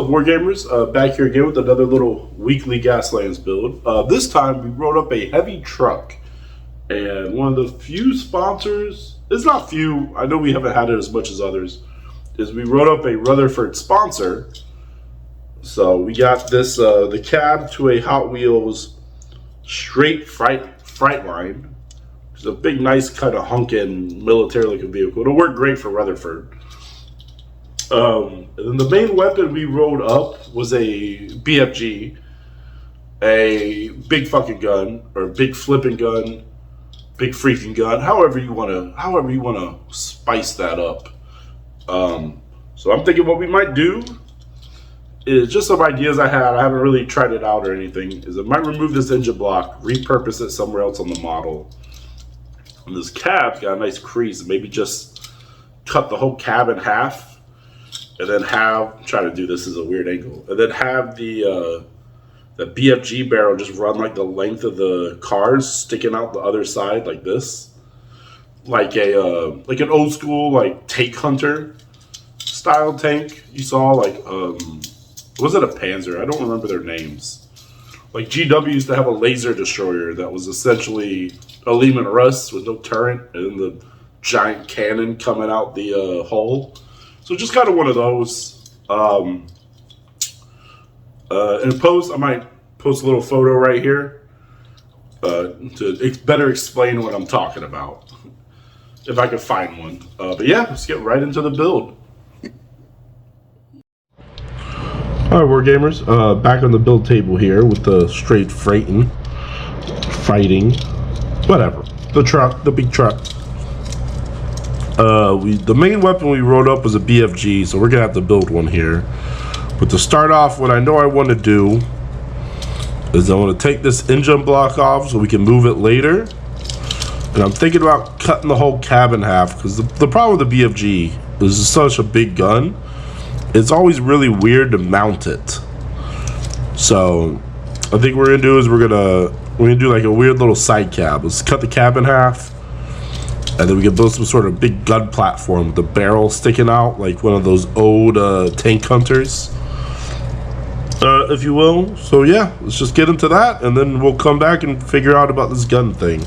up, Wargamers? Back here again with another little weekly Gaslands build. This time we wrote up a heavy truck. And one of the few sponsors, it's not few, I know we haven't had it as much as others, is we wrote up a Rutherford sponsor. So we got this, the cab to a Hot Wheels straight fright line. It's a big, nice kind of hunkin' military-looking vehicle. It'll work great for Rutherford. And then the main weapon we rolled up was a BFG, a big fucking gun, or big flipping gun, big freaking gun, however you wanna spice that up. So I'm thinking what we might do is just some ideas I had. I haven't really tried it out or anything. Is I might remove this engine block, repurpose it somewhere else on the model. And this cab's got a nice crease. Maybe just cut the whole cab in half. And then try to do this as a weird angle. And then have the BFG barrel just run like the length of the cars, sticking out the other side like this. Like an old school like tank hunter style tank. You saw was it a Panzer? I don't remember their names. Like GW used to have a laser destroyer that was essentially a Lehman Russ with no turret and the giant cannon coming out the hull. So just kind of one of those. In post, I might post a little photo right here to better explain what I'm talking about, if I can find one. But yeah, let's get right into the build. All right, Wargamers, back on the build table here with the straight fighting, whatever. The truck, the big truck. The main weapon we wrote up was a BFG, so we're gonna have to build one here. But to start off, what I know I want to do is I want to take this engine block off so we can move it later. And I'm thinking about cutting the whole cab in half, because the problem with the BFG is it's such a big gun. It's always really weird to mount it. So I think what we're gonna do is we're gonna do like a weird little side cab. Let's cut the cab in half. And then we can build some sort of big gun platform with the barrel sticking out, like one of those old tank hunters, if you will. So yeah, let's just get into that, and then we'll come back and figure out about this gun thing.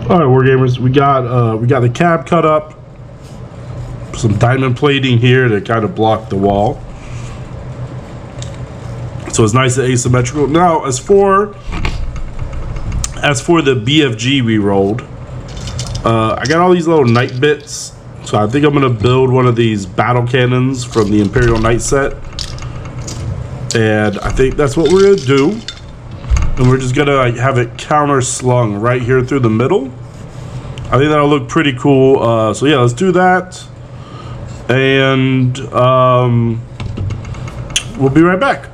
All right, wargamers, we got the cab cut up. Some diamond plating here to kind of block the wall, so it's nice and asymmetrical. Now, as for the BFG we rolled, I got all these little knight bits, so I think I'm gonna build one of these battle cannons from the Imperial Knight set, and I think that's what we're gonna do. And we're just gonna like have it counter slung right here through the middle. I think that'll look pretty cool. So yeah, let's do that, and we'll be right back.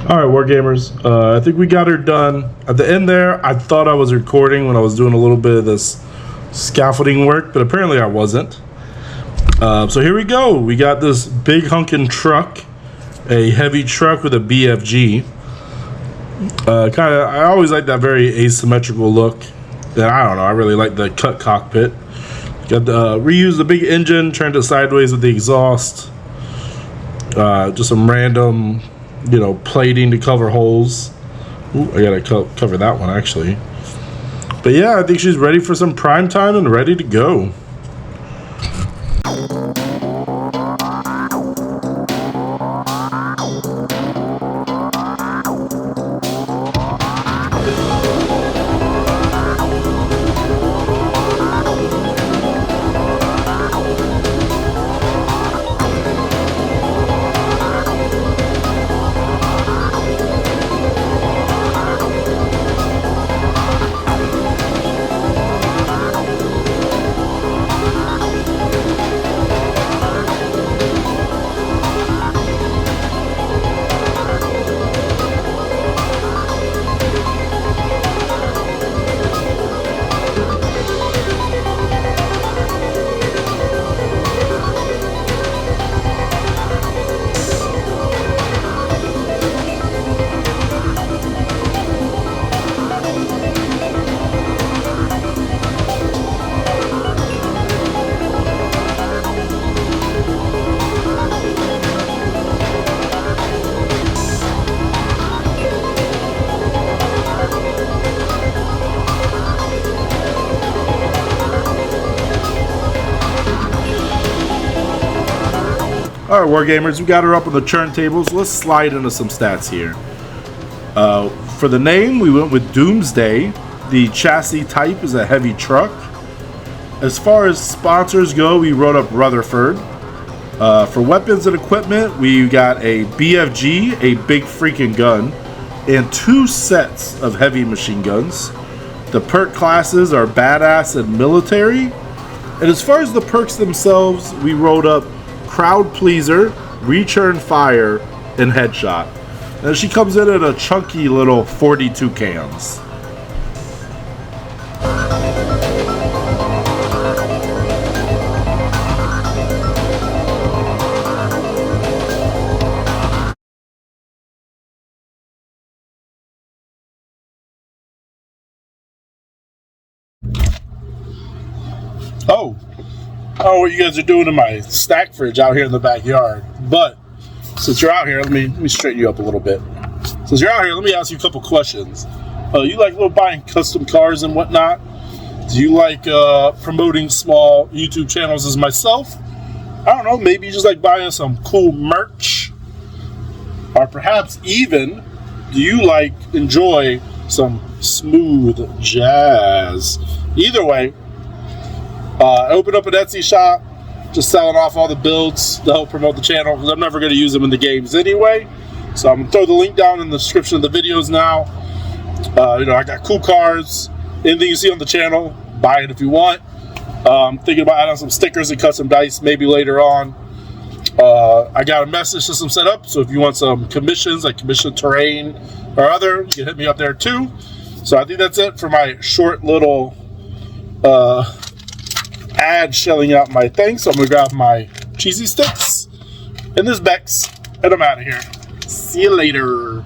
Alright, wargamers, I think we got her done. At the end there, I thought I was recording when I was doing a little bit of this scaffolding work, but apparently I wasn't. So here we go. We got this big hunkin' truck, a heavy truck with a BFG. I always like that very asymmetrical look. And I don't know, I really like the cut cockpit. Got the reuse the big engine, turned it sideways with the exhaust. Just some random, plating to cover holes. Ooh, I gotta cover that one actually. But yeah, I think she's ready for some prime time and ready to go. All right, wargamers, we got her up on the turntables. Let's slide into some stats here. For the name, we went with Doomsday. The chassis type is a heavy truck. As far as sponsors go, we wrote up Rutherford. For weapons and equipment, we got a BFG, a big freaking gun, and 2 sets of heavy machine guns. The perk classes are badass and military. And as far as the perks themselves, we wrote up crowd pleaser, return fire, and headshot. And she comes in at a chunky little 42 cans. Oh, what you guys are doing in my stack fridge out here in the backyard. But since you're out here, let me straighten you up a little bit. Since you're out here, let me ask you a couple questions. You like buying custom cars and whatnot? Do you like promoting small YouTube channels as myself? I don't know, maybe you just like buying some cool merch? Or perhaps even, do you enjoy some smooth jazz? Either way, I opened up an Etsy shop, just selling off all the builds to help promote the channel, because I'm never going to use them in the games anyway. So I'm going to throw the link down in the description of the videos now. I got cool cars. Anything you see on the channel, buy it if you want. I'm thinking about adding some stickers and custom dice maybe later on. I got a message system set up, so if you want some commissions, like commission terrain or other, you can hit me up there too. So I think that's it for my short little ad shelling out my thing. So I'm gonna grab my cheesy sticks and this Bex, and I'm out of here. See you later.